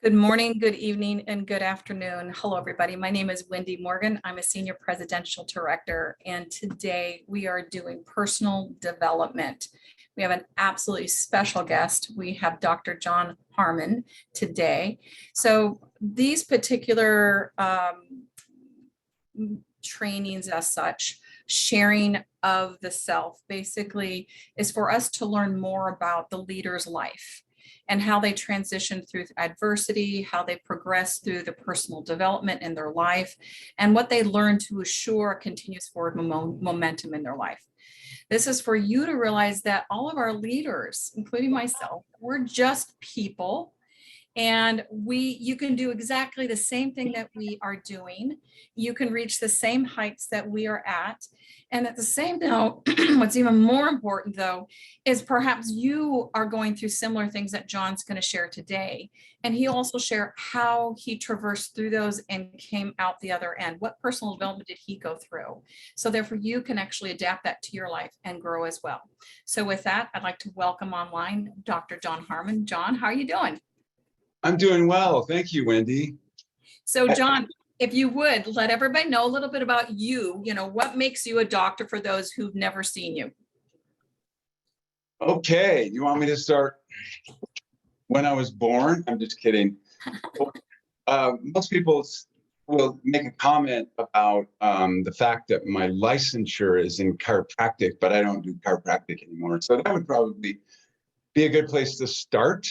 Good morning, good evening, and good afternoon. Hello, everybody. My name is Wendy Morgan. I'm a Senior Presidential Director, and today we are doing personal development. We have an absolutely special guest. We have Dr. Jon Harmon today. So these particular trainings as such, sharing of the self, basically is for us to learn more about the leader's life and how they transition through adversity, how they progress through the personal development in their life, and what they learn to assure continuous forward momentum in their life. This is for you to realize that all of our leaders, including myself, we're just people. And you can do exactly the same thing that we are doing. You can reach the same heights that we are at. And at the same time, what's even more important though, is perhaps you are going through similar things that Jon's going to share today. And he'll also share how he traversed through those and came out the other end. What personal development did he go through? So therefore you can actually adapt that to your life and grow as well. So with that, I'd like to welcome online Dr. Jon Harmon. Jon, how are you doing? I'm doing well. Thank you, Wendy. So Jon, if you would let everybody know a little bit about you, what makes you a doctor for those who've never seen you? Okay. You want me to start when I was born? I'm just kidding. Most people will make a comment about the fact that my licensure is in chiropractic, but I don't do chiropractic anymore. So that would probably be a good place to start.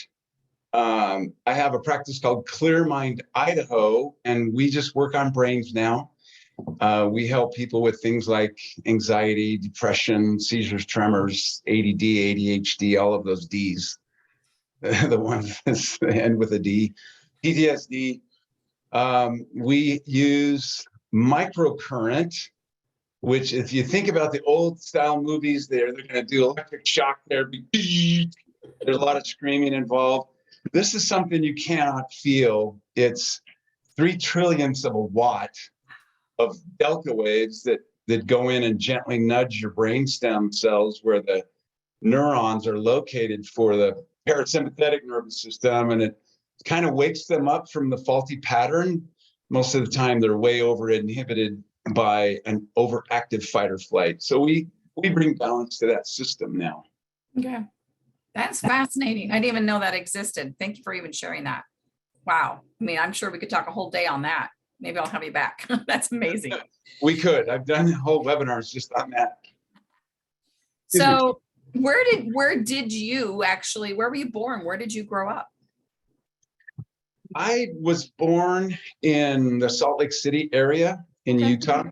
I have a practice called Clear Mind Idaho, and we just work on brains now. We help people with things like anxiety, depression, seizures, tremors, ADD, ADHD, all of those Ds, the ones that end with a D, PTSD. We use microcurrent, which if you think about the old style movies, they're going to do electric shock therapy. There's a lot of screaming involved. This is something you cannot feel. It's 3 trillionths of a watt of delta waves that go in and gently nudge your brainstem cells where the neurons are located for the parasympathetic nervous system. And it kind of wakes them up from the faulty pattern. Most of the time, they're way over inhibited by an overactive fight or flight. So we bring balance to that system now. Okay. That's fascinating. I didn't even know that existed. Thank you for even sharing that. Wow. I mean, I'm sure we could talk a whole day on that. Maybe I'll have you back. That's amazing. We could. I've done whole webinars just on that. So where did you actually, where were you born? Where did you grow up? I was born in the Salt Lake City area in Utah,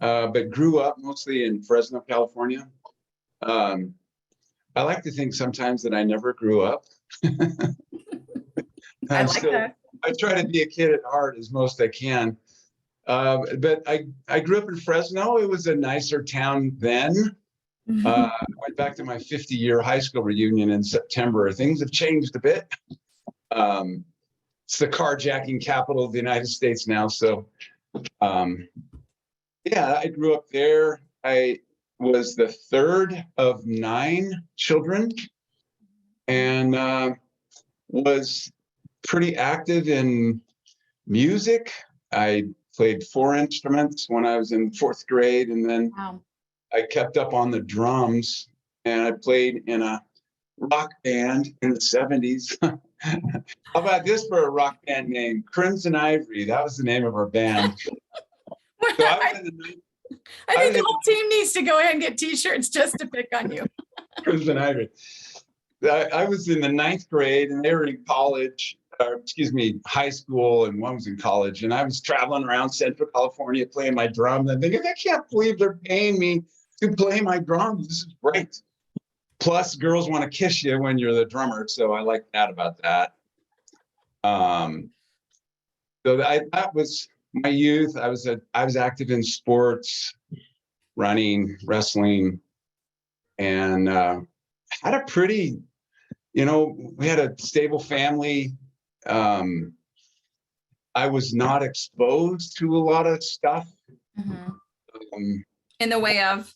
but grew up mostly in Fresno, California. I like to think sometimes that I never grew up. I like that. I try to be a kid at heart as most I can. But I grew up in Fresno. It was a nicer town then. I went back to my 50-year high school reunion in September. Things have changed a bit. It's the carjacking capital of the United States now. So, yeah, I grew up there. I was the third of 9 children and was pretty active in music. I played 4 instruments when I was in 4th grade, and then I kept up on the drums, and I played in a rock band in the 70s. How about this for a rock band name? Crimson Ivory. That was the name of our band. So I think the whole team needs to go ahead and get t-shirts just to pick on you. Crimson Ivory. I was in the 9th grade and they were in college, high school, and one was in college. And I was traveling around Central California playing my drums. I'm thinking, I can't believe they're paying me to play my drums. This is great. Plus, girls want to kiss you when you're the drummer. So I like that about that. So that was my youth. I was active in sports, running, wrestling, and had a pretty, we had a stable family. I was not exposed to a lot of stuff. In the way of?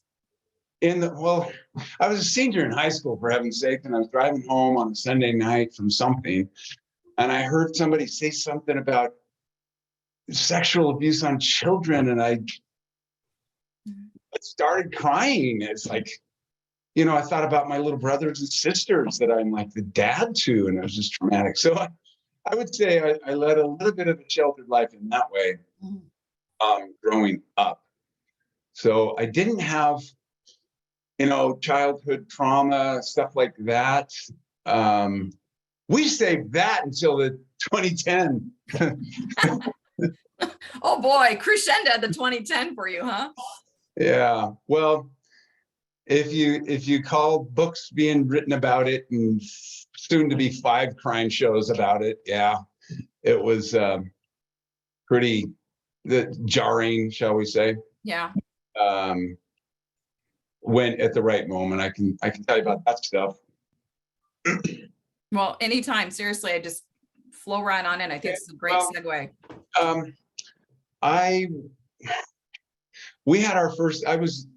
Well, I was a senior in high school, for heaven's sake, and I was driving home on a Sunday night from something. and I heard somebody say something about sexual abuse on children, and I started crying. It's like, I thought about my little brothers and sisters that I'm like the dad to, and it was just traumatic. So I would say I led a little bit of a sheltered life in that way, growing up. So I didn't have, childhood trauma, stuff like that. We saved that until the 2010. Oh boy, crescendo the 2010 for you, huh? Yeah. Well, if you call books being written about it and soon to be 5 crime shows about it, yeah, it was pretty jarring, shall we say? Yeah. When at the right moment, I can tell you about that stuff. Well, anytime. Seriously, I just flow right on in. I think it's a great segue. We had our first. I was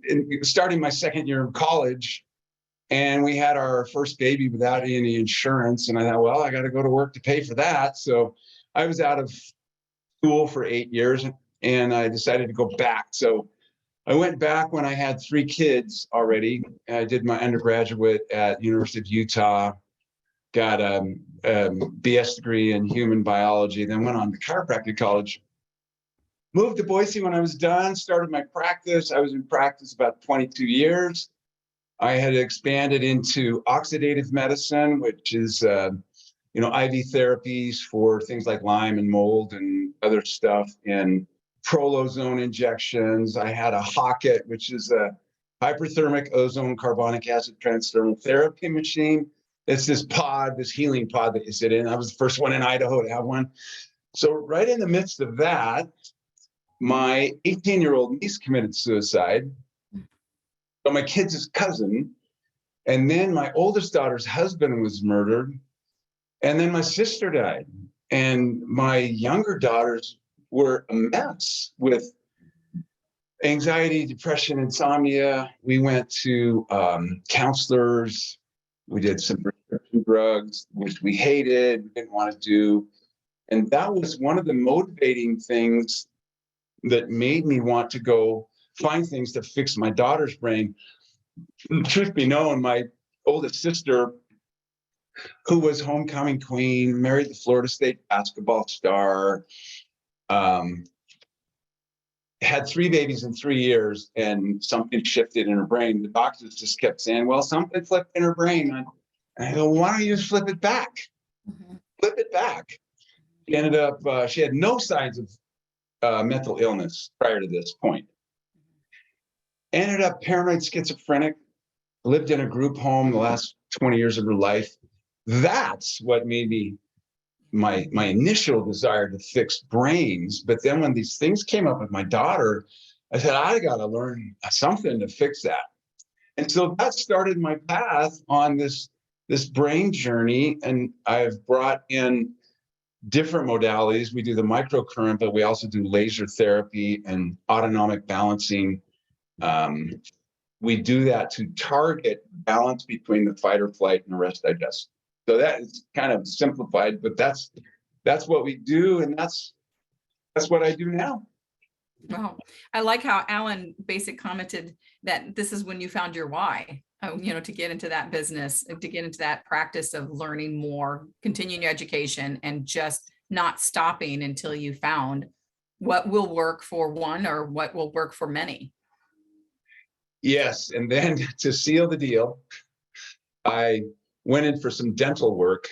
starting my second year of college, and we had our first baby without any insurance. And I thought, well, I got to go to work to pay for that. So I was out of school for 8 years, and I decided to go back. So I went back when I had 3 kids already. I did my undergraduate at University of Utah, got a BS degree in human biology, then went on to chiropractic college. Moved to Boise when I was done, started my practice. I was in practice about 22 years. I had expanded into oxidative medicine, which is, IV therapies for things like Lyme and mold and other stuff, and prolozone injections. I had a Hocket, which is a hyperthermic ozone carbonic acid transdermal therapy machine. It's this healing pod that you sit in. I was the first one in Idaho to have one. So right in the midst of that, my 18-year-old niece committed suicide. So my kid's cousin. And then my oldest daughter's husband was murdered. And then my sister died. And my younger daughters were a mess with anxiety, depression, insomnia. We went to counselors. We did some prescription drugs, which we hated, didn't want to do. And that was one of the motivating things that made me want to go find things to fix my daughter's brain. Truth be known, my oldest sister, who was homecoming queen, married the Florida State basketball star, had 3 babies in 3 years, and something shifted in her brain. The doctors just kept saying, well, something flipped in her brain. And I go, why don't you just flip it back? Flip it back. She ended up, she had no signs of mental illness prior to this point. Ended up paranoid schizophrenic, lived in a group home the last 20 years of her life. That's what made me my initial desire to fix brains. But then when these things came up with my daughter, I said, I got to learn something to fix that. And so that started my path on this brain journey. And I've brought in different modalities. We do the microcurrent, but we also do laser therapy and autonomic balancing. We do that to target balance between the fight or flight and the rest digest. So that is kind of simplified, but that's what we do, and that's what I do now. Wow. I like how Alan basic commented that this is when you found your why, to get into that business, to get into that practice of learning more, continuing your education, and just not stopping until you found what will work for one or what will work for many. Yes. And then to seal the deal, I went in for some dental work.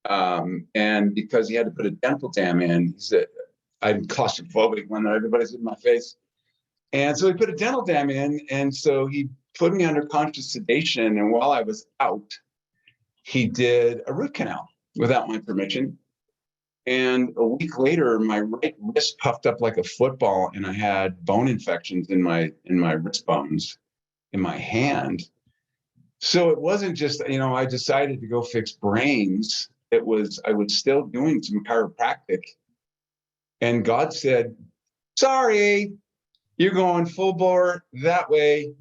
And because he had to put a dental dam in, he said, I'm claustrophobic when everybody's in my face. And so he put a dental dam in. And so he put me under conscious sedation. And while I was out, he did a root canal without my permission. And a week later, my right wrist puffed up like a football, and I had bone infections in my wrist bones in my hand. So it wasn't just, I decided to go fix brains. It was, I was still doing some chiropractic. And God said, sorry, you're going full bore that way.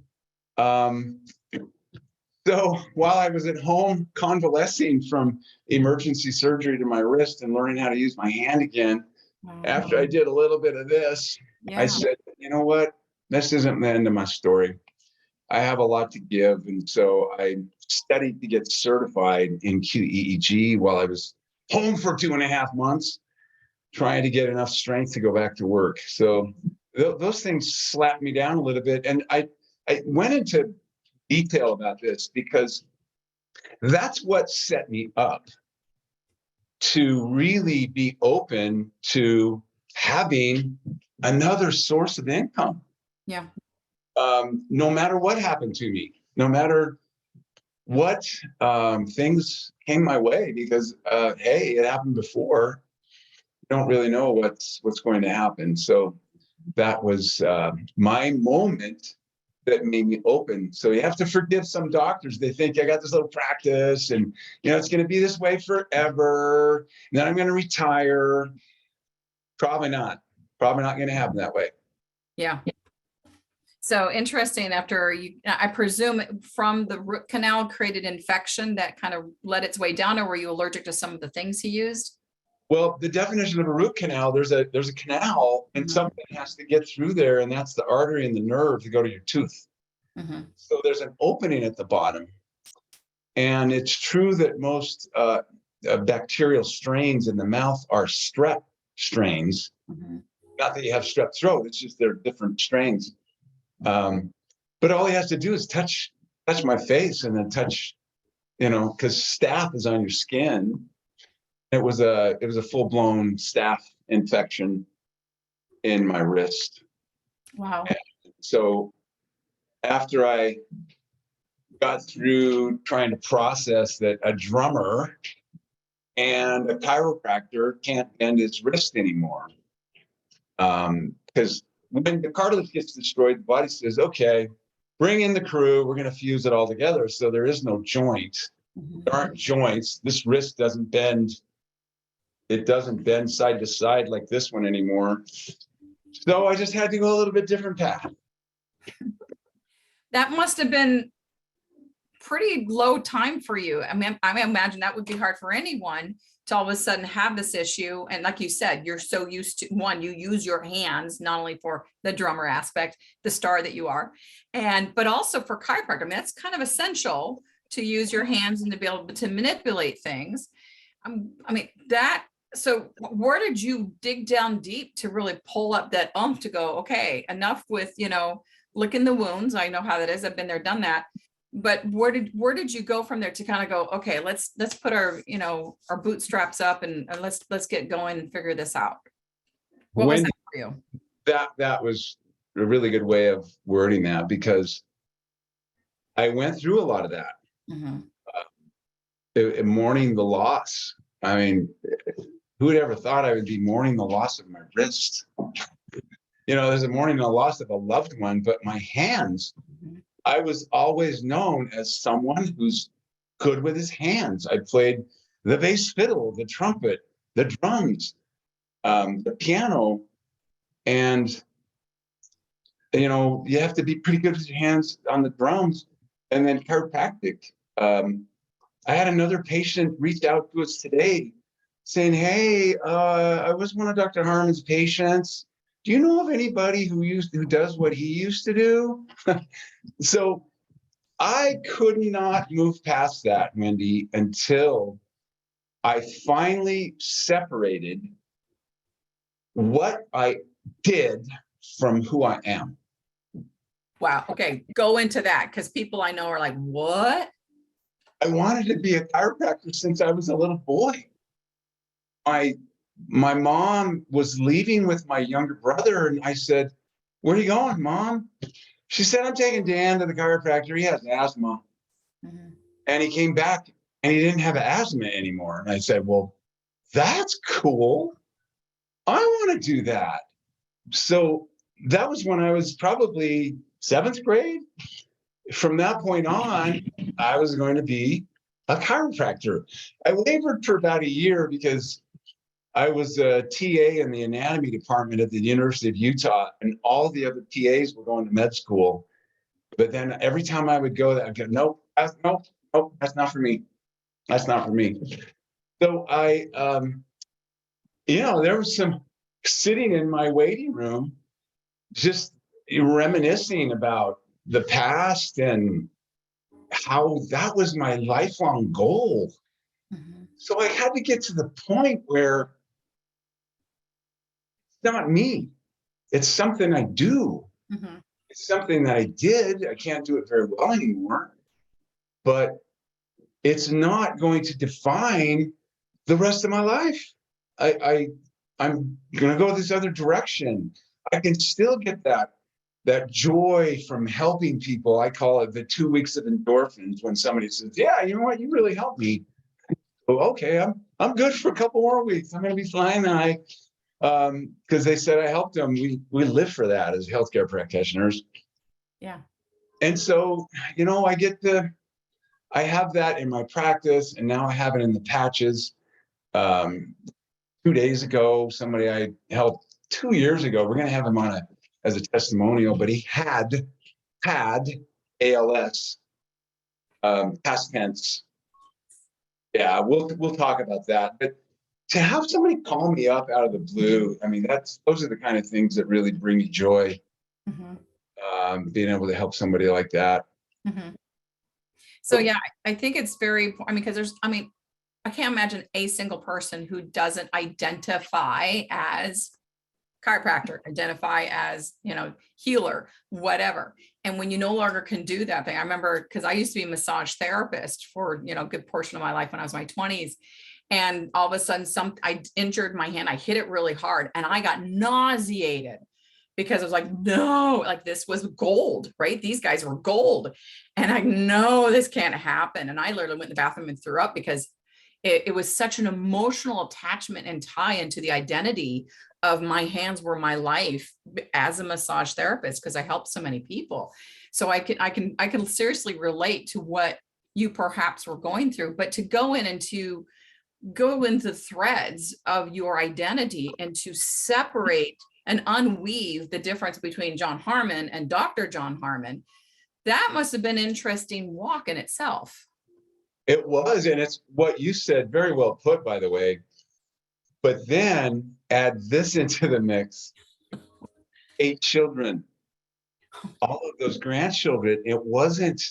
So while I was at home convalescing from emergency surgery to my wrist and learning how to use my hand again, after I did a little bit of this, I Yeah. said, you know what? This isn't the end of my story. I have a lot to give. And so I studied to get certified in QEEG while I was home for 2.5 months, trying to get enough strength to go back to work. So those things slapped me down a little bit. And I went into detail about this because that's what set me up to really be open to having another source of income. Yeah. No matter what happened to me, no matter what things came my way, because hey, it happened before. You don't really know what's going to happen. So that was my moment that made me open. So you have to forgive some doctors. They think I got this little practice and it's going to be this way forever. And then I'm going to retire. Probably not going to happen that way. Yeah. So interesting, after I presume from the root canal created infection that kind of led its way down, or were you allergic to some of the things he used? Well, the definition of a root canal, there's a canal and something has to get through there, and that's the artery and the nerve to go to your tooth. So there's an opening at the bottom. And it's true that most bacterial strains in the mouth are strep strains. Not that you have strep throat, it's just they're different strains. But all he has to do is touch my face and then touch, because staph is on your skin. It was a full-blown staph infection in my wrist. Wow. And so after I got through trying to process that a drummer and a chiropractor can't bend his wrist anymore, because when the cartilage gets destroyed, the body says, okay, bring in the crew, we're going to fuse it all together. So there is no joint. There aren't joints. This wrist doesn't bend. It doesn't bend side to side like this one anymore. So I just had to go a little bit different path. That must have been pretty low time for you. I mean, I imagine that would be hard for anyone to all of a sudden have this issue. And like you said, you're so used to, one, you use your hands, not only for the drummer aspect, the star that you are, but also for chiropractor. I mean, that's kind of essential to use your hands and to be able to manipulate things. So where did you dig down deep to really pull up that to go, okay, enough with, licking the wounds. I know how that is. I've been there, done that. But where did you go from there to kind of go, okay, let's put our, our bootstraps up and let's get going and figure this out. What was that for you? That was a really good way of wording that, because I went through a lot of that. Mourning the loss. I mean, who would ever thought I would be mourning the loss of my wrist? There's a mourning the loss of a loved one, but my hands, I was always known as someone who's good with his hands. I played the bass fiddle, the trumpet, the drums, the piano, and you have to be pretty good with your hands on the drums. And then chiropractic. I had another patient reach out to us today saying, hey, I was one of Dr. Harmon's patients. Do you know of anybody who does what he used to do? So I could not move past that, Wendy, until I finally separated what I did from who I am. Wow. Okay. Go into that, because people I know are like, what? I wanted to be a chiropractor since I was a little boy. My mom was leaving with my younger brother, and I said, where are you going, Mom? She said, I'm taking Dan to the chiropractor. He has asthma. And he came back and he didn't have asthma anymore. And I said, well, that's cool. I want to do that. So that was when I was probably 7th grade. From that point on, I was going to be a chiropractor. I labored for about a year because I was a TA in the anatomy department at the University of Utah, and all the other TAs were going to med school. But then every time I would go, I'd go, nope, Nope, nope, that's not for me. That's not for me. So there was some sitting in my waiting room, just reminiscing about the past and how that was my lifelong goal. Mhm. So I had to get to the point where it's not me. It's something I do. Mhm. It's something that I did. I can't do it very well anymore, but it's not going to define the rest of my life. I'm going to go this other direction. I can still get that joy from helping people. I call it the 2 weeks of endorphins when somebody says, "Yeah, you know what? You really helped me." Oh, okay, I'm good for a couple more weeks. I'm going to be fine. And because they said I helped them. We live for that as healthcare practitioners. Yeah. And so, I have that in my practice, and now I have it in the patches. Um, 2 days ago, somebody I helped 2 years ago, we're going to have him on as a testimonial, but he had ALS, past tense. Yeah, we'll talk about that. But to have somebody call me up out of the blue, I mean, those are the kind of things that really bring me joy. Mhm. Being able to help somebody like that. Mhm. So yeah, I think it's very, I mean, because I can't imagine a single person who doesn't identify as chiropractor, identify as, healer, whatever. And when you no longer can do that thing, I remember, because I used to be a massage therapist for, a good portion of my life when I was in my 20s. And all of a sudden I injured my hand. I hit it really hard and I got nauseated because I was like, no, like this was gold, right? These guys were gold. And I know this can't happen. And I literally went in the bathroom and threw up because it was such an emotional attachment and tie into the identity of my hands were my life as a massage therapist, because I helped so many people. So I can seriously relate to what you perhaps were going through, but to go in and to go into threads of your identity and to separate and unweave the difference between Jon Harmon and Dr. Jon Harmon, that must have been an interesting walk in itself. It was, and it's what you said, very well put, by the way. But then add this into the mix: 8 children, all of those grandchildren. It wasn't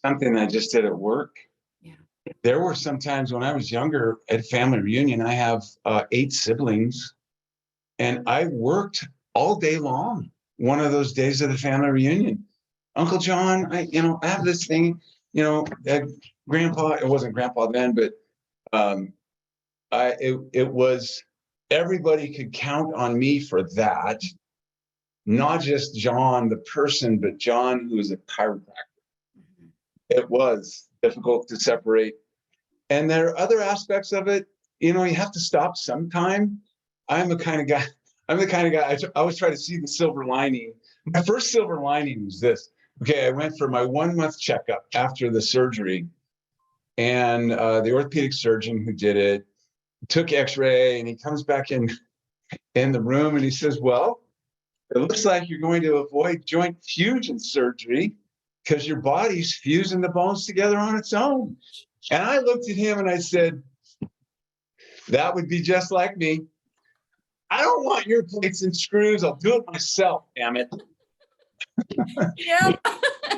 something I just did at work. Yeah. There were some times when I was younger at family reunion. I have 8 siblings, and I worked all day long. One of those days of the family reunion, Uncle John, I have this thing, Grandpa. It wasn't Grandpa then, but it was, everybody could count on me for that. Not just John, the person, but John, who is a chiropractor. Mm-hmm. It was difficult to separate. And there are other aspects of it. You have to stop sometime. I'm the kind of guy, I always try to see the silver lining. My first silver lining was this. Okay, I went for my 1-month checkup after the surgery, and the orthopedic surgeon who did it took x-ray, and he comes back in the room and he says, "Well, it looks like you're going to avoid joint fusion surgery because your body's fusing the bones together on its own." And I looked at him and I said, "That would be just like me. I don't want your plates and screws. I'll do it myself, damn it." Yeah.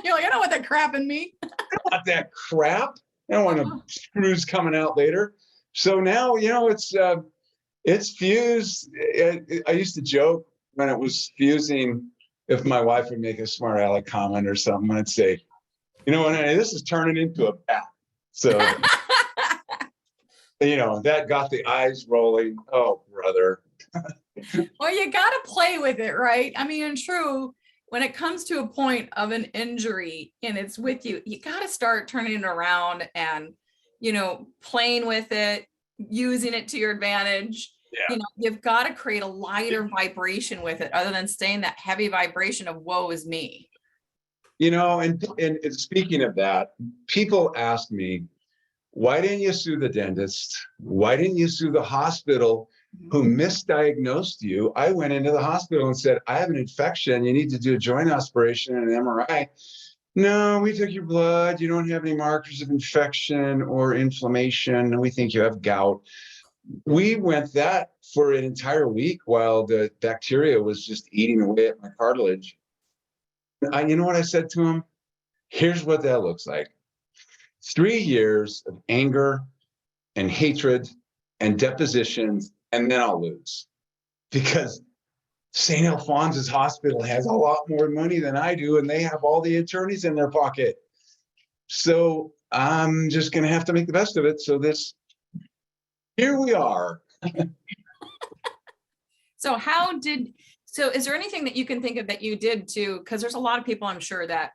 You're like, I don't want that crap in me. I don't want that crap. I don't want the screws coming out later. So now, it's fused. I used to joke when it was fusing, if my wife would make a smart aleck comment or something, I'd say, this is turning into a bat. So, that got the eyes rolling. Oh, brother. Well, you got to play with it, right? I mean, and true, when it comes to a point of an injury and it's with you, you got to start turning it around and, playing with it, using it to your advantage. Yeah. You've got to create a lighter vibration with it other than staying that heavy vibration of woe is me. And speaking of that, people ask me, why didn't you sue the dentist? Why didn't you sue the hospital who misdiagnosed you? I went into the hospital and said, "I have an infection. You need to do a joint aspiration and an MRI." no, we took your blood. You don't have any markers of infection or inflammation. We think you have gout. We went that for an entire week while the bacteria was just eating away at my cartilage. You know what I said to him? Here's what that looks like. 3 years of anger and hatred and depositions, and then I'll lose. Because St. Alphonsus Hospital has a lot more money than I do, and they have all the attorneys in their pocket. So I'm just going to have to make the best of it. So here we are. So is there anything that you can think of that you did to, because there's a lot of people, I'm sure, that,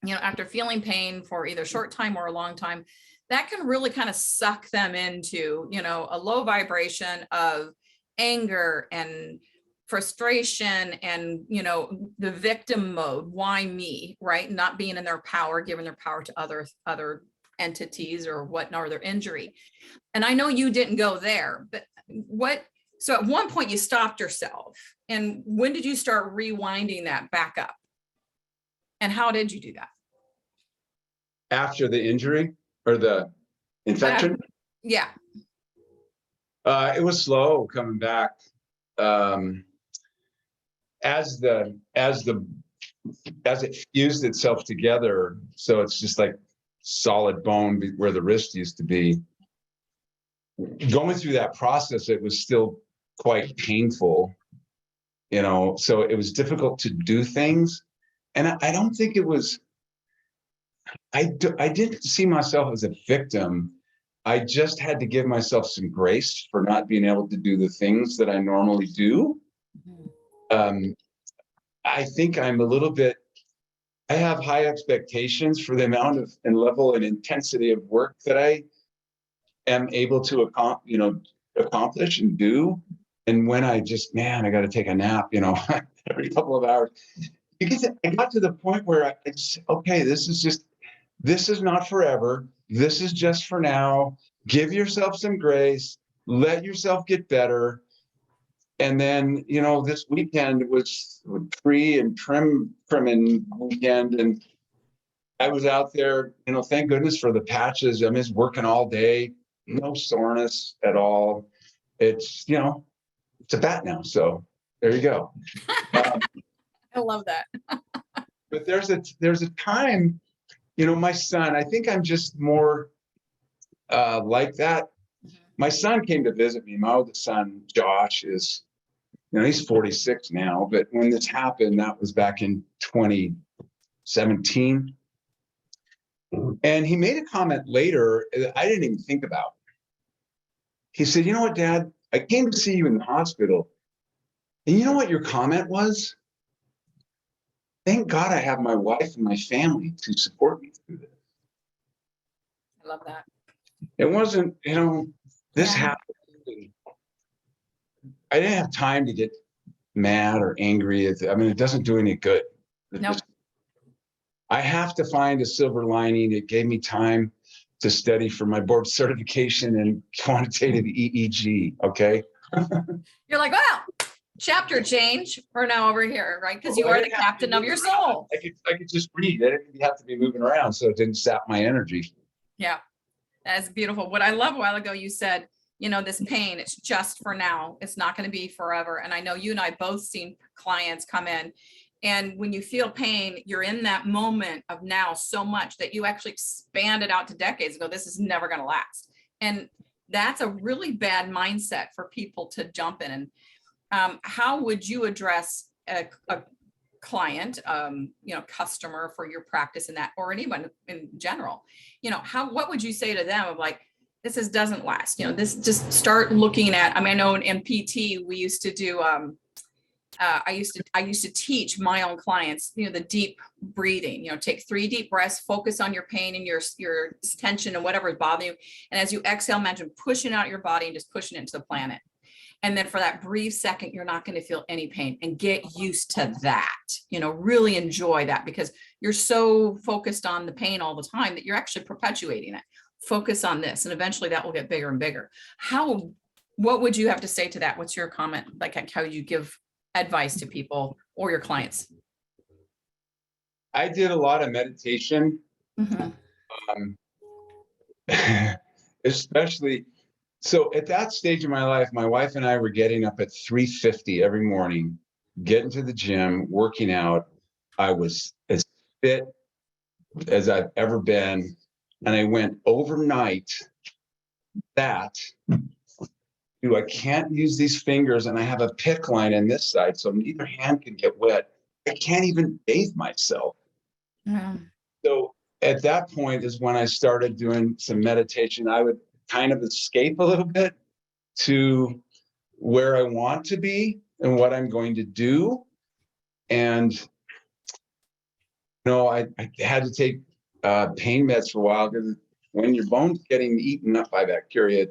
after feeling pain for either short time or a long time, that can really kind of suck them into, a low vibration of anger and frustration and, the victim mode. Why me, right? Not being in their power, giving their power to other entities or whatnot, or their injury. And I know you didn't go there, but so at one point you stopped yourself. And when did you start rewinding that back up? And how did you do that? After the injury or the infection? Yeah. It was slow coming back. As it fused itself together, so it's just like solid bone where the wrist used to be. Going through that process, it was still quite painful, so it was difficult to do things. And I don't think it was, I didn't see myself as a victim. I just had to give myself some grace for not being able to do the things that I normally do. I think I'm I have high expectations for the amount of and level and intensity of work that I am able to accomplish and do. And when I got to take a nap, every couple of hours, because I got to the point where okay, this is not forever. This is just for now. Give yourself some grace, let yourself get better. And then, this weekend was tree and trimming weekend. And I was out there, thank goodness for the patches. I mean, it's working all day, no soreness at all. It's, it's a bat now. So there you go. I love that. But there's a time, my son, I think I'm just more like that. My son came to visit me. My oldest son, Josh, is, he's 46 now, but when this happened, that was back in 2017. And he made a comment later that I didn't even think about. He said, you know what, Dad, I came to see you in the hospital. And you know what your comment was? Thank God I have my wife and my family to support me through this. I love that. It wasn't, this happened. I didn't have time to get mad or angry. It doesn't do any good. Nope. I have to find a silver lining. It gave me time to study for my board certification in quantitative EEG. Okay. You're like, well, chapter change. We're now over here, right? Because you are the captain of your soul. I could just read. I didn't have to be moving around, so it didn't sap my energy. Yeah, that's beautiful. What I love, a while ago, you said, this pain, it's just for now. It's not going to be forever. And I know you and I both seen clients come in, and when you feel pain, you're in that moment of now so much that you actually expand it out to decades ago. This is never going to last. And that's a really bad mindset for people to jump in. And how would you address a client, customer for your practice in that, or anyone in general? What would you say to them of like, this doesn't last, this, just start looking at, I know in PT, we used to do, I used to teach my own clients, the deep breathing, take 3 deep breaths, focus on your pain and your tension and whatever is bothering you. And as you exhale, imagine pushing out your body and just pushing it into the planet. And then for that brief second, you're not going to feel any pain, and get used to that, really enjoy that, because you're so focused on the pain all the time that you're actually perpetuating it. Focus on this, and eventually that will get bigger and bigger. What would you have to say to that? What's your comment? Like, how you give advice to people or your clients? I did a lot of meditation, Mhm. um, especially. So at that stage of my life, my wife and I were getting up at 3:50 every morning, getting to the gym, working out. I was as fit as I've ever been. And I went overnight that I can't use these fingers and I have a pick line on this side, so neither hand can get wet. I can't even bathe myself. Yeah. So at that point is when I started doing some meditation. I would kind of escape a little bit to where I want to be and what I'm going to do. And I had to take pain meds for a while because when your bone's getting eaten up by bacteria,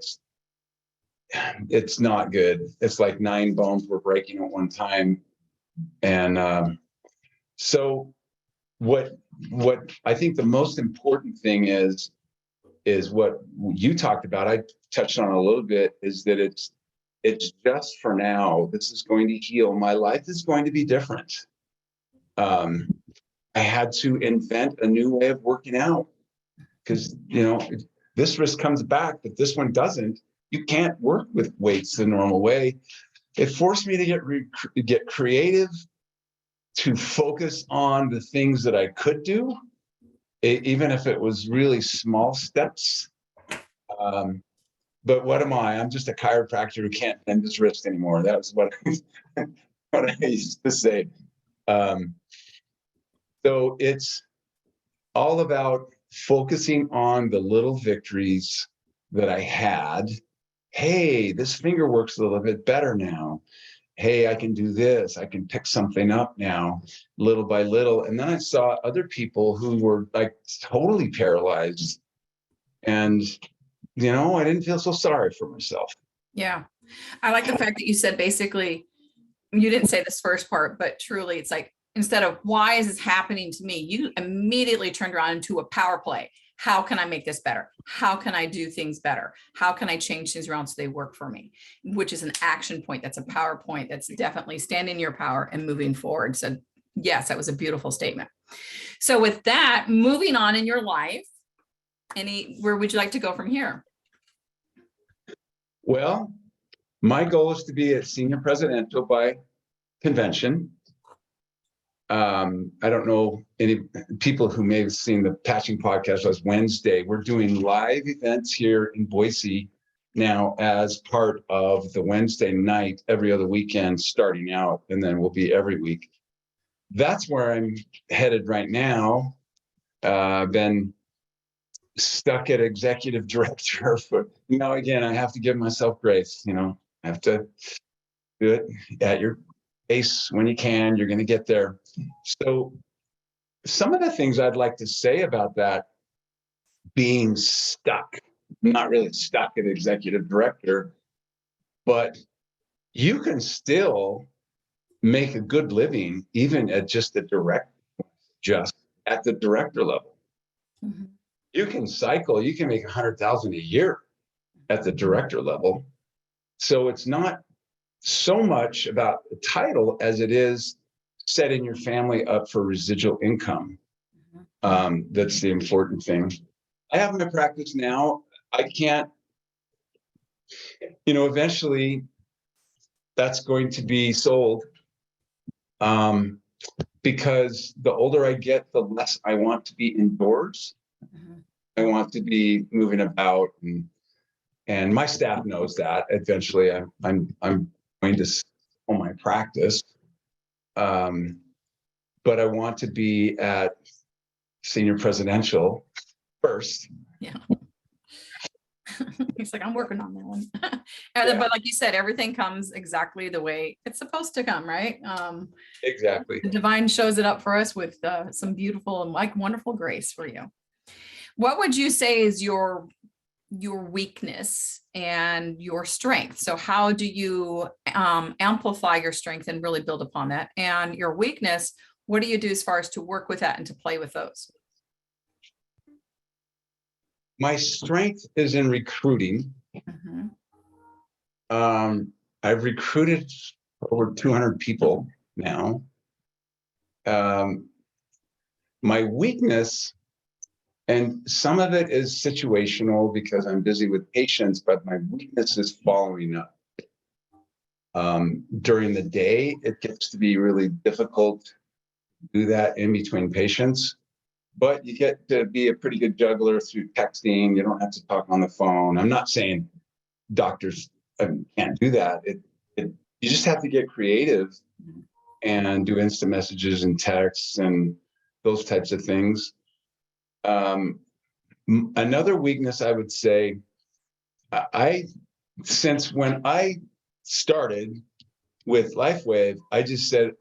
it's not good. It's like 9 bones were breaking at one time. And so what I think the most important thing is what you talked about. I touched on a little bit, is that it's just for now. This is going to heal. My life is going to be different. I had to invent a new way of working out because this wrist comes back, but this one doesn't. You can't work with weights the normal way. It forced me to get creative, to focus on the things that I could do, even if it was really small steps. But what am I? I'm just a chiropractor who can't bend his wrist anymore. That was what I used to say. So it's all about focusing on the little victories that I had. Hey, this finger works a little bit better now. Hey, I can do this. I can pick something up now, little by little. And then I saw other people who were like totally paralyzed. And, I didn't feel so sorry for myself. Yeah. I like the fact that you said basically, you didn't say this first part, but truly it's like, instead of why is this happening to me, you immediately turned around into a power play. How can I make this better? How can I do things better? How can I change things around so they work for me? Which is an action point. That's a power point. That's definitely standing in your power and moving forward. So yes, that was a beautiful statement. So with that, moving on in your life, where would you like to go from here? Well, my goal is to be a senior presidential by convention. I don't know any people who may have seen the Patching podcast last Wednesday. We're doing live events here in Boise now as part of the Wednesday night every other weekend starting out, and then we'll be every week. That's where I'm headed right now. I've been stuck at executive director for, again, I have to give myself grace. I have to do it at your pace when you can. You're going to get there. So some of the things I'd like to say about that being stuck, not really stuck at executive director, but you can still make a good living even at just at the director level. Mm-hmm. You can cycle, you can make 100,000 a year at the director level. So it's not so much about the title as it is setting your family up for residual income. That's the important thing. I have my practice now. I can't, eventually that's going to be sold, because the older I get, the less I want to be indoors. Mm-hmm. I want to be moving about, and my staff knows that. Eventually, I'm going to sell my practice, but I want to be at senior presidential first. Yeah. He's like, I'm working on that one. But like you said, everything comes exactly the way it's supposed to come, right? Exactly. The divine shows it up for us with some beautiful and wonderful grace for you. What would you say is your weakness and your strength? So how do you amplify your strength and really build upon that? And your weakness, what do you do as far as to work with that and to play with those? My strength is in recruiting. Mm-hmm. I've recruited over 200 people now. My weakness, and some of it is situational because I'm busy with patients, but my weakness is following up. During the day, it gets to be really difficult to do that in between patients, but you get to be a pretty good juggler through texting. You don't have to talk on the phone. I'm not saying doctors can't do that. You just have to get creative and do instant messages and texts and those types of things. Another weakness I would say, since when I started with Lifewave, I just said,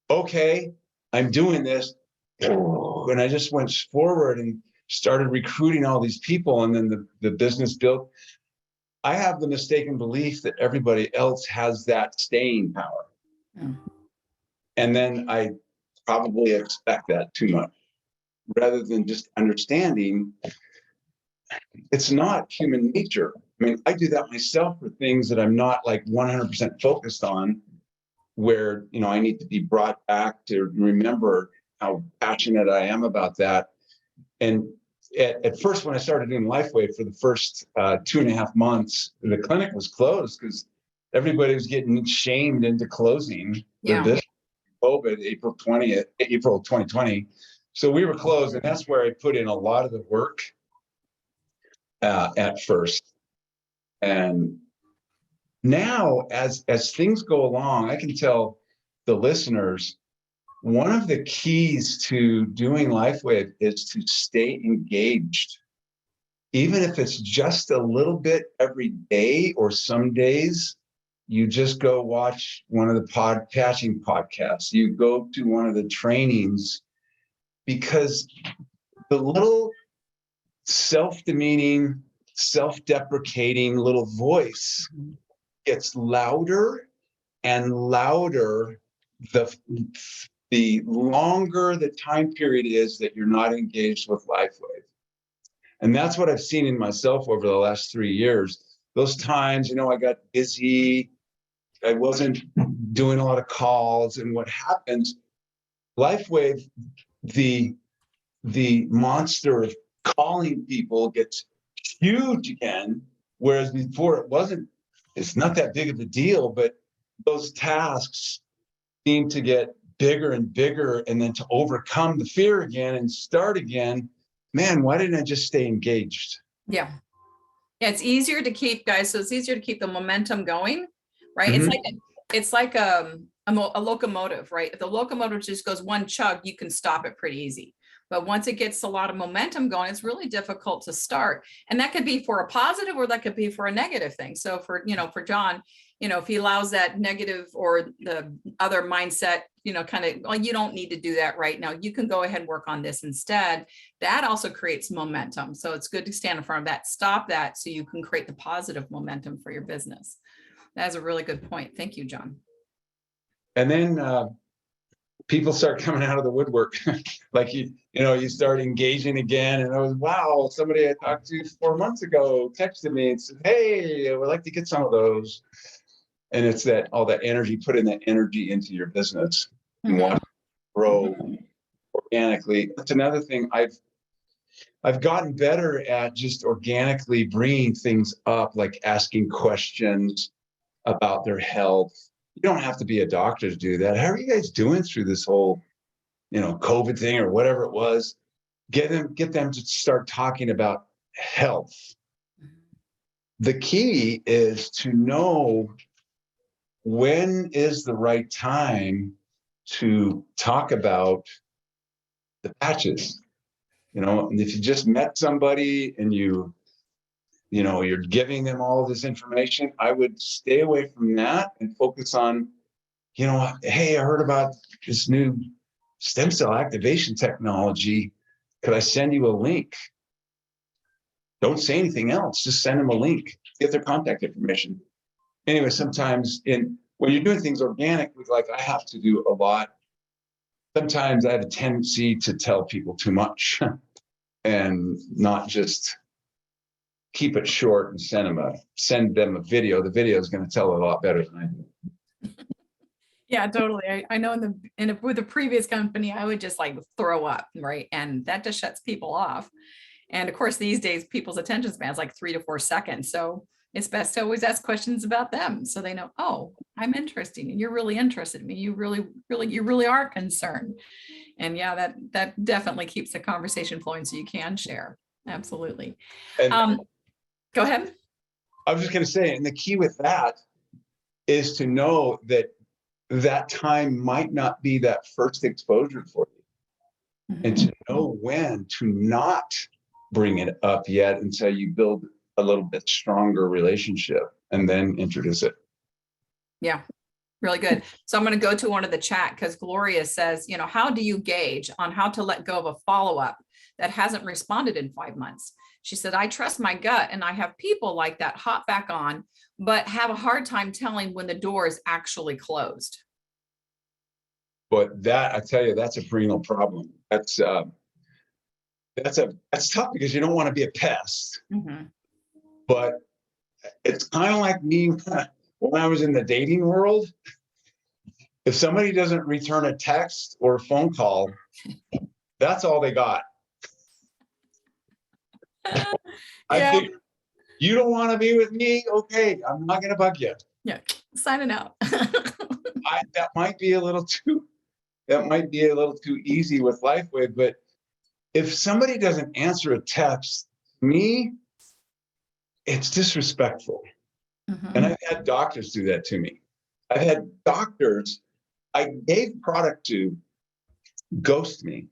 okay, I'm doing this. And I just went forward and started recruiting all these people. And then the business built. I have the mistaken belief that everybody else has that staying power. Mm. And then I probably expect that too much, rather than just understanding it's not human nature. I mean, I do that myself for things that I'm not like 100% focused on, where, you know, I need to be brought back to remember how passionate I am about that. And at first, when I started doing Lifewave for the first 2.5 months, the clinic was closed because everybody was getting shamed into closing their business. COVID, April 2020. So we were closed, and that's where I put in a lot of the work at first. And now, as things go along, I can tell the listeners, one of the keys to doing Lifewave is to stay engaged. Even if it's just a little bit every day, or some days, you just go watch one of the patching podcasts. You go to one of the trainings, because the little self-demeaning, self-deprecating little voice gets louder and louder the longer the time period is that you're not engaged with Lifewave. And that's what I've seen in myself over the last 3 years. Those times, you know, I got busy, I wasn't doing a lot of calls, and what happens, Lifewave, the monster of calling people gets huge again, whereas before it's not that big of a deal, but those tasks seem to get bigger and bigger, and then to overcome the fear again and start again, man, why didn't I just stay engaged? Yeah, it's easier to keep, guys. So it's easier to keep the momentum going, right? Mm-hmm. It's like a locomotive, right? If the locomotive just goes one chug, you can stop it pretty easy. But once it gets a lot of momentum going, it's really difficult to start. And that could be for a positive, or that could be for a negative thing. So for John, if he allows that negative or the other mindset, kind of, well, you don't need to do that right now. You can go ahead and work on this instead. That also creates momentum. So it's good to stand in front of that, stop that, so you can create the positive momentum for your business. That's a really good point. Thank you, John. And then people start coming out of the woodwork. Like, you start engaging again, and I was, wow, somebody I talked to 4 months ago texted me and said, hey, I would like to get some of those. And it's all that energy, putting that energy into your business and watch it grow organically. That's another thing I've gotten better at, just organically bringing things up, like asking questions about their health. You don't have to be a doctor to do that. How are you guys doing through this whole, COVID thing or whatever it was? Get them to start talking about health. The key is to know when is the right time to talk about the patches. And if you just met somebody and you're giving them all of this information, I would stay away from that and focus on, hey, I heard about this new stem cell activation technology. Could I send you a link? Don't say anything else. Just send them a link. Get their contact information. Anyway, sometimes when you're doing things organically, like I have to do a lot, sometimes I have a tendency to tell people too much and not just keep it short and send them a video. The video is going to tell a lot better than I do. Yeah, totally. I know with the previous company, I would just like throw up, right? And that just shuts people off. And of course, these days, people's attention span is like 3 to 4 seconds. So it's best to always ask questions about them so they know, oh, I'm interesting and you're really interested in me. You really are concerned. And yeah, that definitely keeps the conversation flowing so you can share. Absolutely. And Go ahead. I was just going to say, and the key with that is to know that that time might not be that first exposure for you, and to know when to not bring it up yet until you build a little bit stronger relationship and then introduce it. Yeah, really good. So I'm going to go to one of the chat because Gloria says, how do you gauge on how to let go of a follow-up that hasn't responded in 5 months? She said, I trust my gut and I have people like that hop back on, but have a hard time telling when the door is actually closed. But that, I tell you, that's a perennial problem. That's tough because you don't want to be a pest. But it's kind of like me when I was in the dating world. If somebody doesn't return a text or a phone call, that's all they got. I think you don't want to be with me. Okay, I'm not going to bug you. Yeah, signing out. That might be a little too easy with Lifewave, but if somebody doesn't answer a text, me, it's disrespectful. And I've had doctors do that to me. I've had doctors I gave product to ghost me.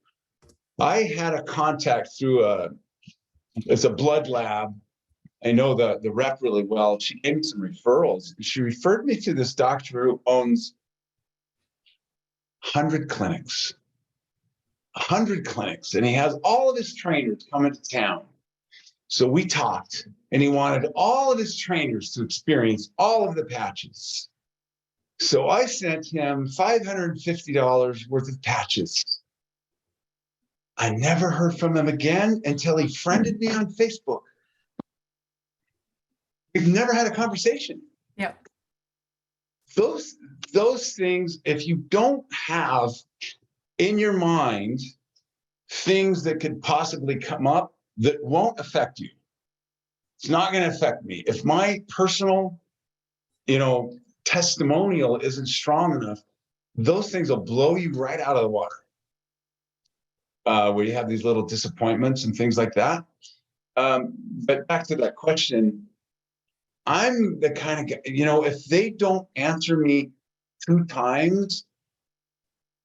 I had a contact through it's a blood lab. I know the rep really well. She gave me some referrals. She referred me to this doctor who owns 100 clinics. 100 clinics, and he has all of his trainers coming to town. So we talked, and he wanted all of his trainers to experience all of the patches. So I sent him $550 worth of patches. I never heard from him again until he friended me on Facebook. We've never had a conversation. Yeah. Those things, if you don't have in your mind things that could possibly come up that won't affect you, it's not going to affect me. If my personal, testimonial isn't strong enough, those things will blow you right out of the water. Where you have these little disappointments and things like that. But back to that question, I'm the kind of guy, if they don't answer me 2 times,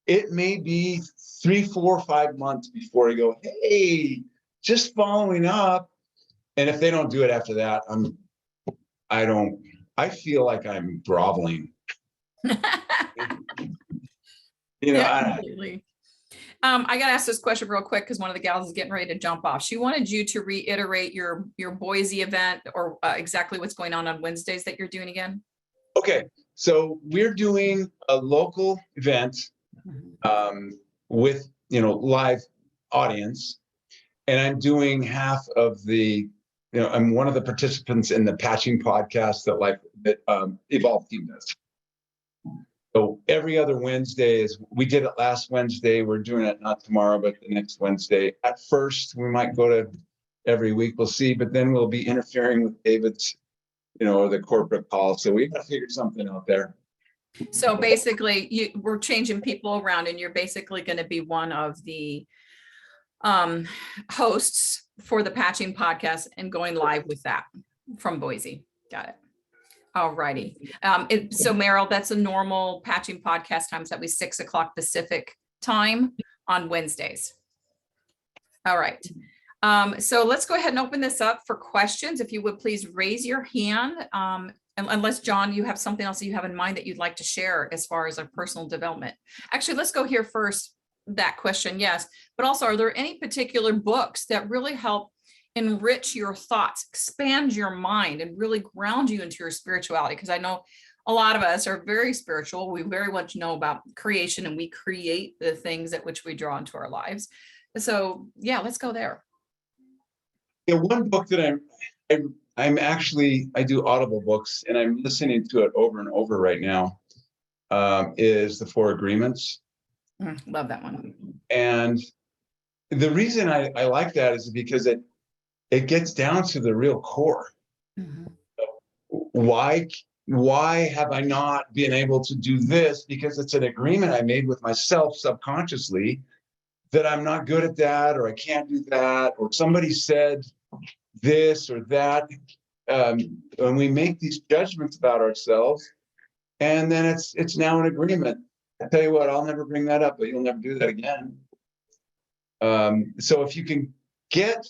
it may be 3, 4, 5 months before I go, hey, just following up. And if they don't do it after that, I feel like I'm groveling. Absolutely. I got to ask this question real quick because one of the gals is getting ready to jump off. She wanted you to reiterate your Boise event or exactly what's going on Wednesdays that you're doing again. Okay, so we're doing a local event with live audience, and I'm doing half of the. I'm one of the participants in the patching podcast that Evolve Team does. So every other Wednesday we did it last Wednesday. We're doing it not tomorrow, but the next Wednesday. At first, we might go to every week. We'll see, but then we'll be interfering with David's, or the corporate call. So we've got to figure something out there. So basically, we're changing people around, and you're basically going to be one of the hosts for the patching podcast and going live with that from Boise. Got it. All righty. So Meryl, that's a normal patching podcast times. That was 6 o'clock Pacific time on Wednesdays. All right. So let's go ahead and open this up for questions. If you would please raise your hand. Unless John, you have something else that you have in mind that you'd like to share as far as a personal development. Actually, let's go here first. That question, yes. But also, are there any particular books that really help enrich your thoughts, expand your mind, and really ground you into your spirituality? Because I know a lot of us are very spiritual. We very much know about creation, and we create the things at which we draw into our lives. So yeah, let's go there. Yeah, one book that I do Audible books, and I'm listening to it over and over right now. is the Four Agreements. Love that one. And the reason I like that is because it gets down to the real core. Mhm. Why have I not been able to do this? Because it's an agreement I made with myself subconsciously that I'm not good at that, or I can't do that, or somebody said this or that. When we make these judgments about ourselves, and then it's now an agreement. I tell you what, I'll never bring that up, but you'll never do that again. So if you can get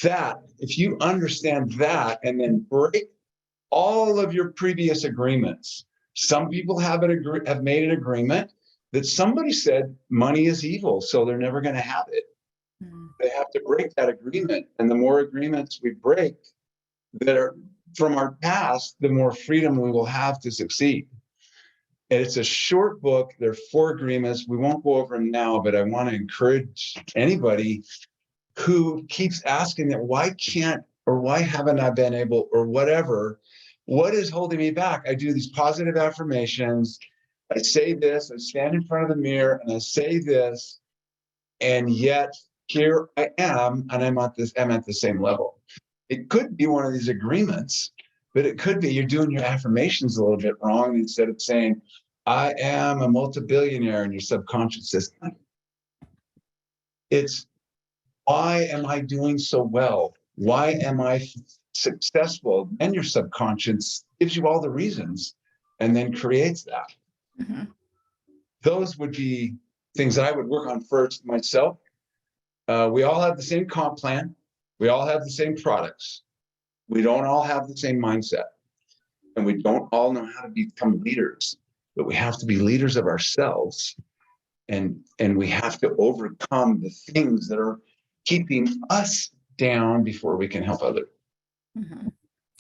that, if you understand that, and then break all of your previous agreements. Some people have made an agreement that somebody said money is evil, so they're never going to have it. They have to break that agreement, and the more agreements we break that are from our past, the more freedom we will have to succeed. And it's a short book. There are 4 agreements. We won't go over them now, but I want to encourage anybody who keeps asking that, why can't, or why haven't I been able, or whatever, what is holding me back? I do these positive affirmations. I say this, I stand in front of the mirror and I say this, and yet here I am, and I'm at the same level. It could be one of these agreements, but it could be you're doing your affirmations a little bit wrong. Instead of saying, I am a multi-billionaire in your subconscious system, it's, why am I doing so well? Why am I successful? And your subconscious gives you all the reasons and then creates that. Mm-hmm. Those would be things that I would work on first myself. We all have the same comp plan. We all have the same products. We don't all have the same mindset. And we don't all know how to become leaders, but we have to be leaders of ourselves. And we have to overcome the things that are keeping us down before we can help others. Mm-hmm.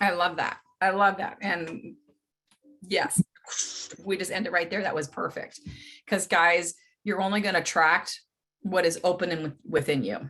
I love that. I love that. And yes, we just end it right there. That was perfect. Because guys, you're only going to attract what is open and within you.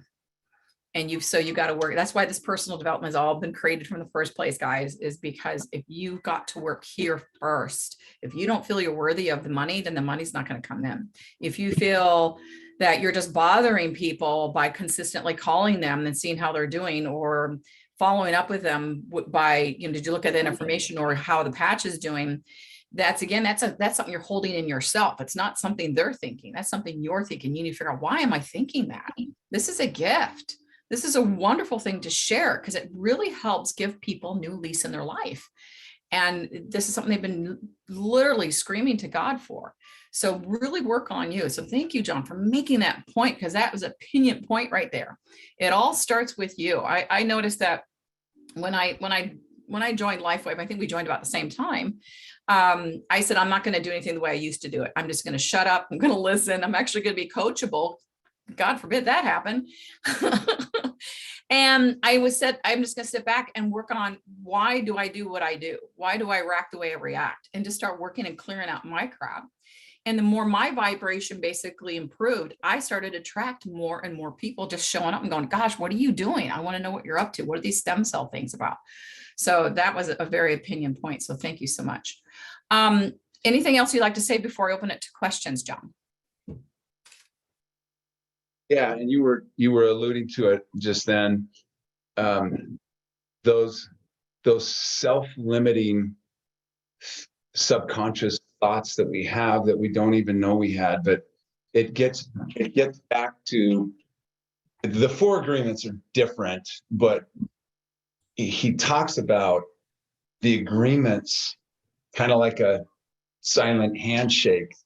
And you got to work. That's why this personal development has all been created from the first place, guys, is because if you got to work here first, if you don't feel you're worthy of the money, then the money's not going to come in. If you feel that you're just bothering people by consistently calling them and seeing how they're doing, or following up with them by, did you look at that information, or how the patch is doing? That's something you're holding in yourself. It's not something they're thinking. That's something you're thinking. You need to figure out, why am I thinking that? This is a gift. This is a wonderful thing to share, because it really helps give people new lease in their life. And this is something they've been literally screaming to God for. So really work on you. So thank you, Jon, for making that point, because that was a poignant point right there. It all starts with you. I noticed that when I joined Lifewave, I think we joined about the same time. I said, I'm not going to do anything the way I used to do it. I'm just going to shut up. I'm going to listen. I'm actually going to be coachable. God forbid that happen. And I'm just going to sit back and work on, why do I do what I do? Why do I react the way I react? And just start working and clearing out my crap. And the more my vibration basically improved, I started to attract more and more people just showing up and going, gosh, what are you doing? I want to know what you're up to. What are these stem cell things about? So that was a very opinion point. So thank you so much. Anything else you'd like to say before I open it to questions, Jon? Yeah, and you were alluding to it just then. Those self-limiting subconscious thoughts that we have that we don't even know we had, but it gets back to the 4 agreements are different, but he talks about the agreements kind of like a silent handshake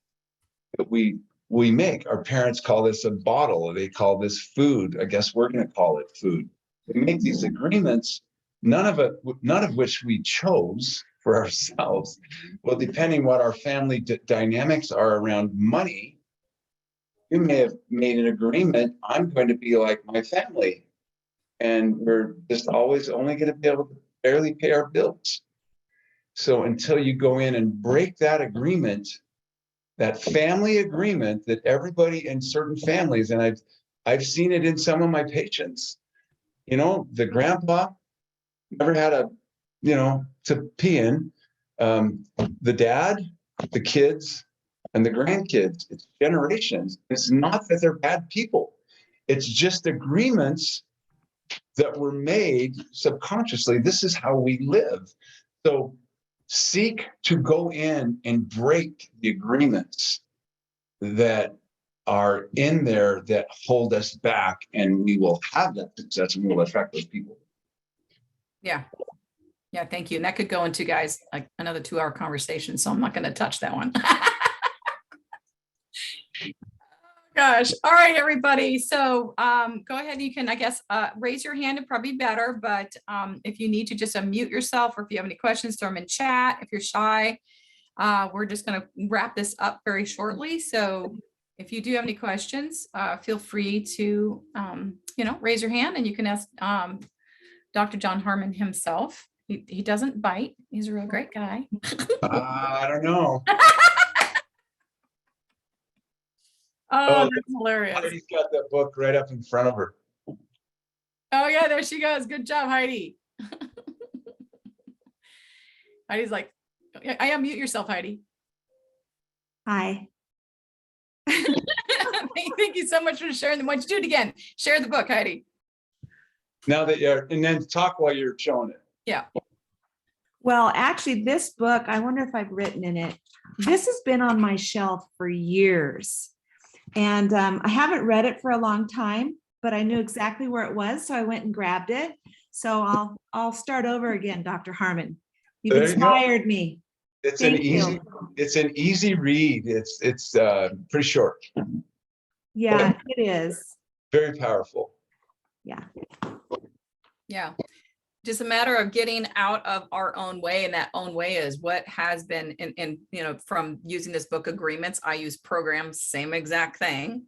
that we make. Our parents call this a bottle, or they call this food. I guess we're going to call it food. We make these agreements, none of which we chose for ourselves. Well, depending what our family dynamics are around money, you may have made an agreement, I'm going to be like my family, and we're just always only going to be able to barely pay our bills. So until you go in and break that agreement, that family agreement that everybody in certain families, and I've seen it in some of my patients, the grandpa never had to pee in. The dad the kids and the grandkids. It's generations. It's not that they're bad people. It's just agreements that were made subconsciously. This is how we live. So seek to go in and break the agreements that are in there that hold us back, and we will have that success and we'll attract those people. Yeah. Yeah, thank you. And that could go into, guys, like another 2-hour conversation. So I'm not going to touch that one. Gosh. All right, everybody. So go ahead. You can, I guess, raise your hand. It'd probably be better. But if you need to just unmute yourself, or if you have any questions, throw them in chat. If you're shy, we're just going to wrap this up very shortly. So if you do have any questions, feel free to, raise your hand, and you can ask Dr. Jon Harmon himself. He doesn't bite. He's a real great guy. I don't know. Oh, that's hilarious. Heidi's got that book right up in front of her. Oh yeah, there she goes. Good job, Heidi. Heidi's like, I unmute yourself, Heidi. Hi. Thank you so much for sharing them. Why don't you do it again? Share the book, Heidi. Now that you're, and then talk while you're showing it. Yeah. Well, actually, this book, I wonder if I've written in it. This has been on my shelf for years. And I haven't read it for a long time, but I knew exactly where it was. So I went and grabbed it. So I'll start over again, Dr. Harmon. You've inspired me. It's Thank it's an easy read. It's pretty short. Yeah, it is. Very powerful. Yeah. Yeah. Just a matter of getting out of our own way. And that own way is what has been in from using this book, Agreements. I use programs, same exact thing.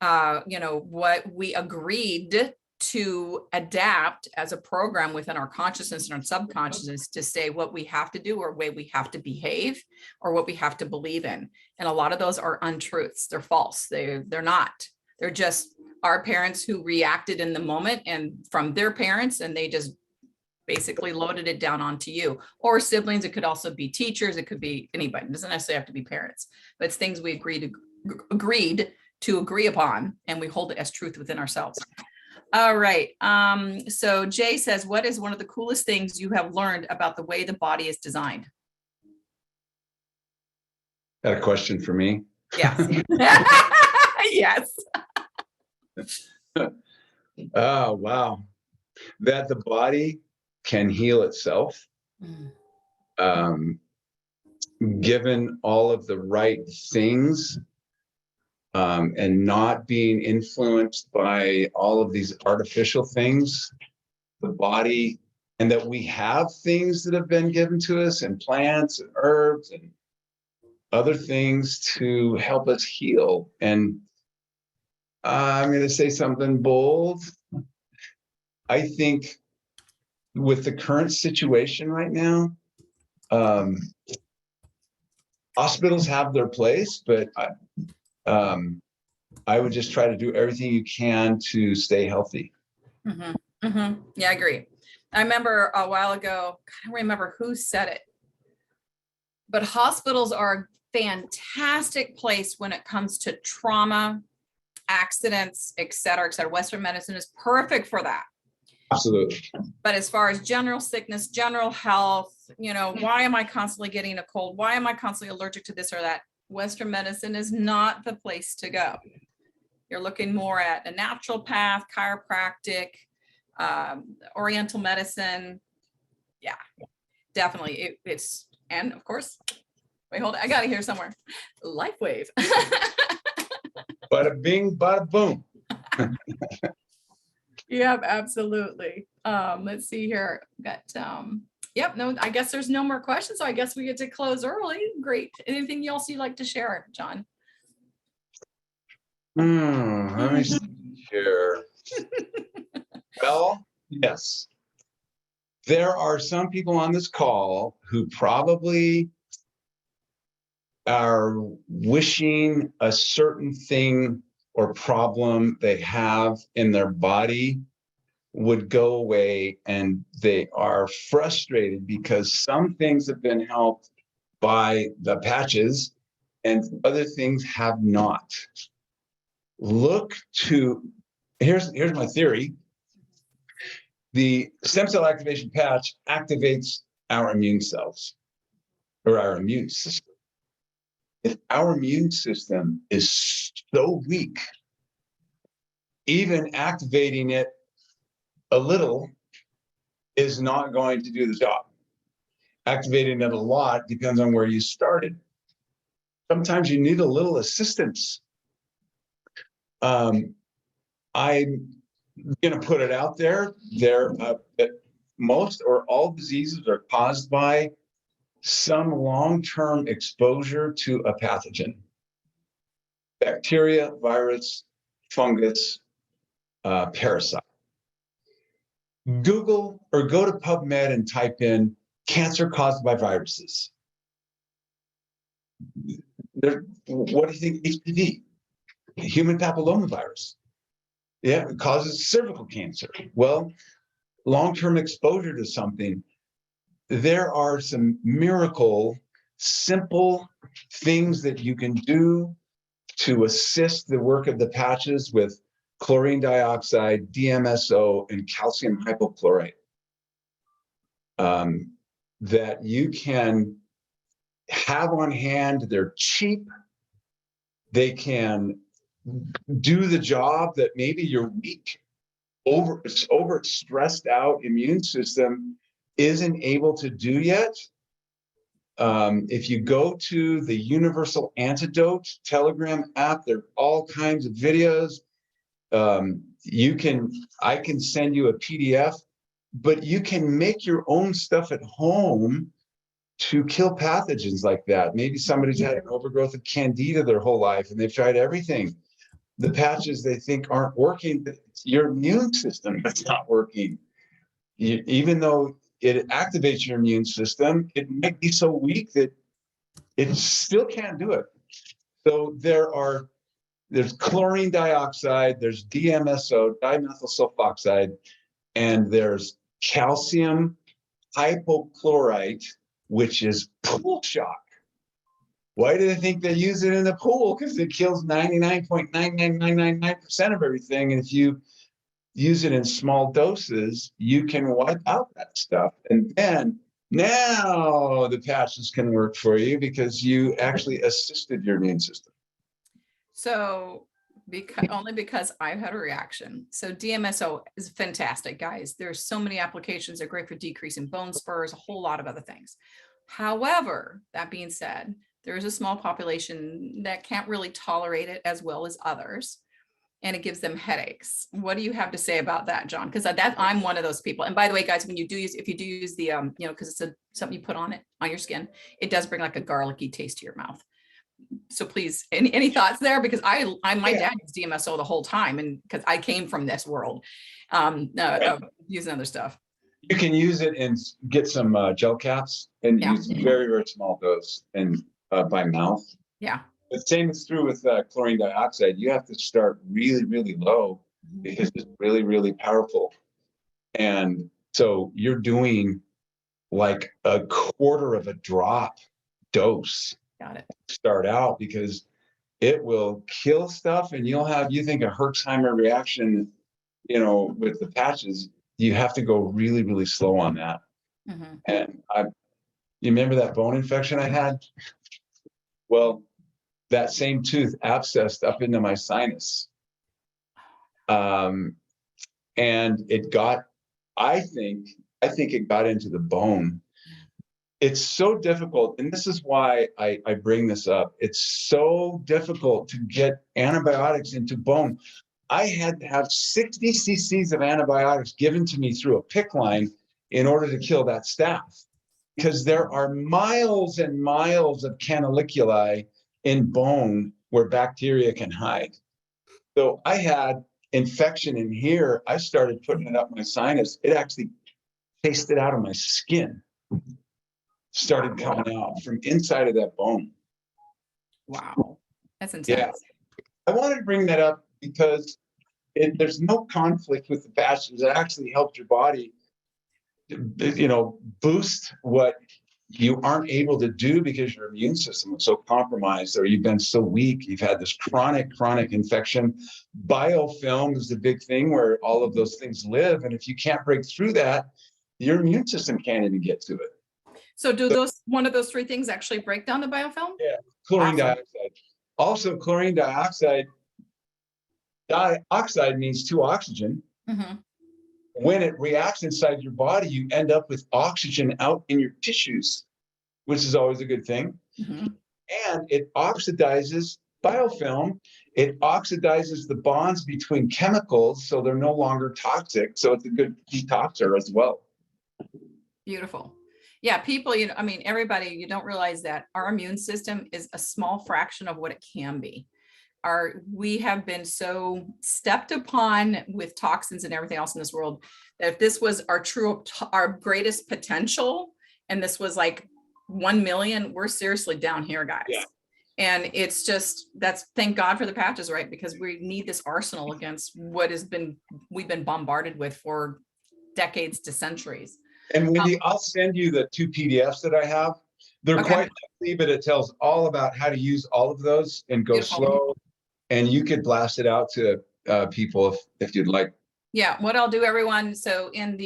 What we agreed to adapt as a program within our consciousness and our subconsciousness to say what we have to do, or way we have to behave, or what we have to believe in. And a lot of those are untruths. They're false. They're not. They're just our parents who reacted in the moment and from their parents, and they just basically loaded it down onto you, or siblings. It could also be teachers. It could be anybody. It doesn't necessarily have to be parents, but it's things we agreed to agree upon, and we hold it as truth within ourselves. All right. So Jay says, what is one of the coolest things you have learned about the way the body is designed? Got a question for me? Yes. Yes. Oh, wow. That the body can heal itself, given all of the right things, and not being influenced by all of these artificial things, the body, and that we have things that have been given to us, and plants and herbs and other things to help us heal. And I'm going to say something bold. I think with the current situation right now, hospitals have their place, but I would just try to do everything you can to stay healthy. Mm-hmm. Mm-hmm. Yeah, I agree. I remember a while ago, I don't remember who said it, but hospitals are a fantastic place when it comes to trauma, accidents, et cetera, et cetera. Western medicine is perfect for that. Absolutely. But as far as general sickness, general health, why am I constantly getting a cold? Why am I constantly allergic to this or that? Western medicine is not the place to go. You're looking more at a natural path, chiropractic, oriental medicine. Yeah, definitely. It's, and of course, wait, hold on. I got it here somewhere. Lifewave. Bada bing, bada boom. Yep, absolutely. Let's see here. Got yep, no, I guess there's no more questions. So I guess we get to close early. Great. Anything else you'd like to share, John? Let me see here. Well, yes. There are some people on this call who probably are wishing a certain thing or problem they have in their body would go away, and they are frustrated because some things have been helped by the patches, and other things have not. Here's my theory. The stem cell activation patch activates our immune cells, or our immune system. If our immune system is so weak, even activating it a little is not going to do the job. Activating it a lot depends on where you started. Sometimes you need a little assistance. I'm going to put it out there. That most or all diseases are caused by some long-term exposure to a pathogen. Bacteria, virus, fungus, parasite. Google or go to PubMed and type in cancer caused by viruses. What do you think? HPV, human papillomavirus. Yeah, it causes cervical cancer. Well, long-term exposure to something, there are some miracle, simple things that you can do to assist the work of the patches with chlorine dioxide, DMSO, and calcium hypochlorite. That you can have on hand. They're cheap. They can do the job that maybe your weak, over stressed out immune system isn't able to do yet. If you go to the Universal Antidote Telegram app, there are all kinds of videos. I can send you a PDF, but you can make your own stuff at home to kill pathogens like that. Maybe somebody's had an overgrowth of candida their whole life and they've tried everything. The patches they think aren't working, but it's your immune system that's not working. Even though it activates your immune system, it might be so weak that it still can't do it. So there's chlorine dioxide, there's DMSO, dimethyl sulfoxide, and there's calcium hypochlorite, which is pool shock. Why do they think they use it in the pool? Because it kills 99.99999% of everything. And if you use it in small doses, you can wipe out that stuff. And then now the patches can work for you because you actually assisted your immune system. So only because I've had a reaction. So DMSO is fantastic, guys. There's so many applications. They're great for decreasing bone spurs, a whole lot of other things. However, that being said, there is a small population that can't really tolerate it as well as others, and it gives them headaches. What do you have to say about that, John? Because I'm one of those people. And by the way, guys, if you do use the because it's something you put on your skin, it does bring like a garlicky taste to your mouth. So please, any thoughts there? Because my dad used DMSO the whole time, and because I came from this world, using other stuff. You can use it and get some gel caps and use very, very small dose and by mouth. Yeah. The same is true with chlorine dioxide. You have to start really, really low because it's really, really powerful. And so you're doing like a quarter of a drop dose. Got it. Start out because it will kill stuff, and you think a Herxheimer reaction, with the patches. You have to go really, really slow on that. Mm-hmm. And you remember that bone infection I had? Well, that same tooth abscessed up into my sinus. And it got, I think it got into the bone. It's so difficult, and this is why I bring this up. It's so difficult to get antibiotics into bone. I had to have 60 cc's of antibiotics given to me through a PICC line in order to kill that staph, because there are miles and miles of canaliculi in bone where bacteria can hide. So I had infection in here. I started putting it up my sinus. It actually chased it out of my skin. Started coming out from inside of that bone. Wow, that's intense. Yeah. I wanted to bring that up because there's no conflict with the patches. It actually helped your body, boost what you aren't able to do because your immune system is so compromised, or you've been so weak, you've had this chronic infection. Biofilm is the big thing where all of those things live. And if you can't break through that, your immune system can't even get to it. So do one of those three things actually break down the biofilm? Yeah, chlorine Awesome. dioxide. Also, chlorine dioxide, dioxide means 2 oxygen. Mhm. When it reacts inside your body, you end up with oxygen out in your tissues, which is always a good thing. Mhm. And it oxidizes biofilm. It oxidizes the bonds between chemicals, so they're no longer toxic. So it's a good detoxer as well. Beautiful. Yeah, people, I mean, everybody, you don't realize that our immune system is a small fraction of what it can be. We have been so stepped upon with toxins and everything else in this world that if this was our greatest potential, and this was like 1 million, we're seriously down here, guys. Yeah. And it's just, thank God for the patches, right? Because we need this arsenal against what we've been bombarded with for decades to centuries. And Wendy, I'll send you the 2 PDFs that I have. They're Okay. quite lengthy, but it tells all about how to use all of those and go Beautiful. slow. And you could blast it out to people if you'd like. Yeah, what I'll do, everyone, so in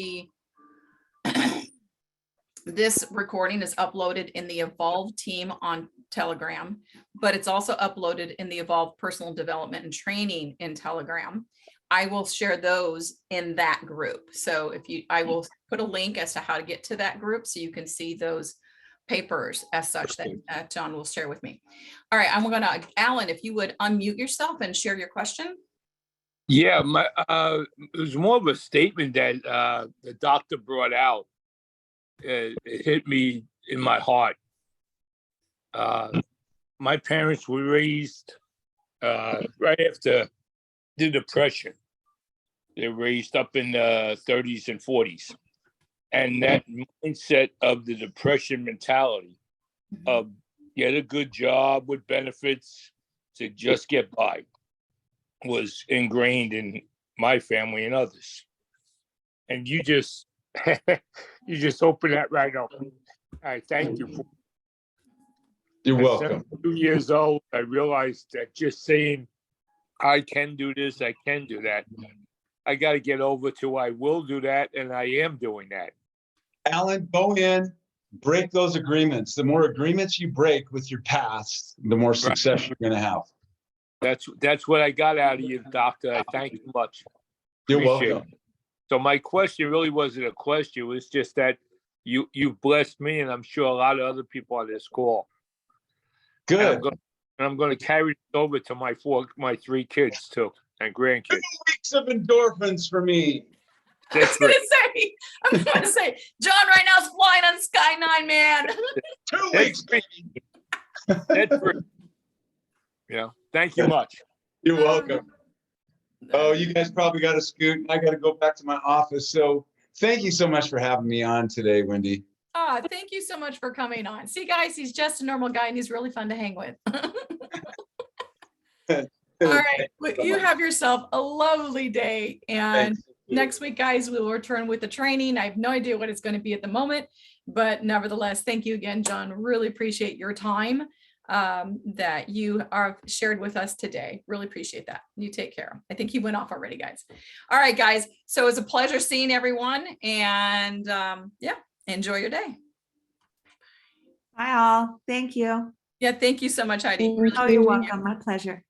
this recording is uploaded in the Evolve team on Telegram, but it's also uploaded in the Evolve Personal Development and Training in Telegram. I will share those in that group. So I will put a link as to how to get to that group so you can see those papers as such that John will share with me. All right, I'm gonna, Alan, if you would unmute yourself and share your question. Yeah, it was more of a statement that the doctor brought out. It hit me in my heart. My parents were raised right after the Depression. They were raised up in the 30s and 40s. And that mindset of the Depression mentality of get a good job with benefits to just get by was ingrained in my family and others. And you just open that right up. I thank you for. You're At welcome. 2 years old, I realized that just saying I can do this, I can do that, I got to get over to I will do that, and I am doing that. Alan, go in, break those agreements. The more agreements you break with your past, the more success you're going to have. That's what I got out of you, doctor. I thank you much. You're Appreciate welcome. it. So my question really wasn't a question. It was just that you blessed me, and I'm sure a lot of other people on this call. Good. And I'm going to carry it over to my 3 kids too, and grandkids. 2 weeks of endorphins for me. That's great. I'm gonna say, John right now is flying on Sky 9, man. 2 weeks. That's great. Yeah. Thank you much. You're welcome. Oh, you guys probably got to scoot. I got to go back to my office. So thank you so much for having me on today, Wendy. Thank you so much for coming on. See, guys, he's just a normal guy and he's really fun to hang with. All right. Well, you have yourself a lovely day. And next week, guys, we will return with the training. I have no idea what it's going to be at the moment, but nevertheless, thank you again, John. Really appreciate your time that you are shared with us today. Really appreciate that. You take care. I think he went off already, guys. All right, guys. So it's a pleasure seeing everyone. And yeah, enjoy your day. Bye all. Thank you. Yeah, thank you so much, Heidi. Oh, you're welcome. My pleasure.